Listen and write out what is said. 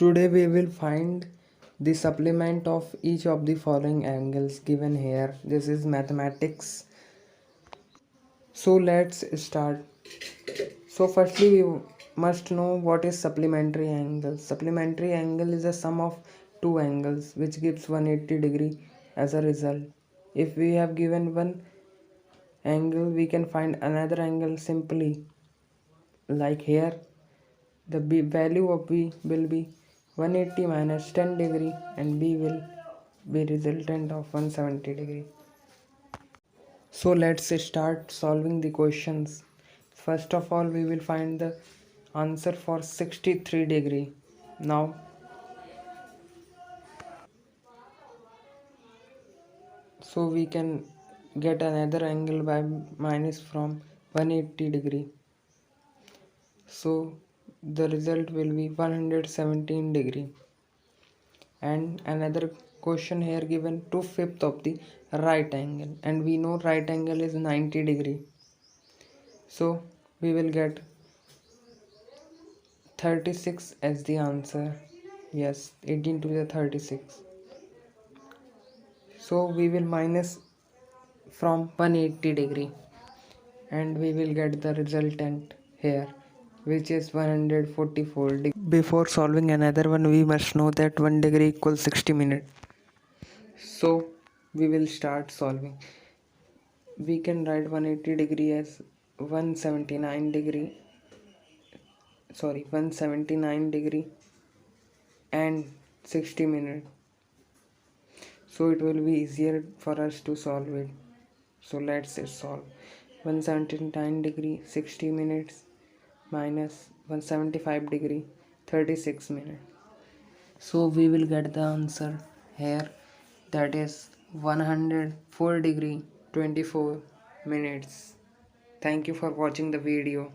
Today we will find the supplement of each of the following angles given here. This is mathematics. So let's start. So firstly we must know what is supplementary angle. Supplementary angle is a sum of two angles which gives 180 degree as a result. If we have given one angle, we can find another angle simply, like here the value of B will be 180 minus 10 degree and B will be resultant of 170 degree. So let's start solving the questions. First of all, we will find the answer for 63 degree. Now so we can get another angle by minus from 180 degree. So the result will be 117 degree. And another question here given 2/5 of the right angle, and we know right angle is 90 degree, so we will get 36 as the answer. Yes, 18 to the 36. So we will minus from 180 degree and we will get the resultant here, which is 144 degree. Before solving another one, we must know that 1 degree equals 60 minutes. So we will start solving. We can write 180 degree as 179 degree and 60 minutes. So it will be easier for us to solve it. So let's solve. 179 degree 60 minutes minus 175 degree 36 minutes. So we will get the answer here, that is 104 degree 24 minutes. Thank you for watching the video.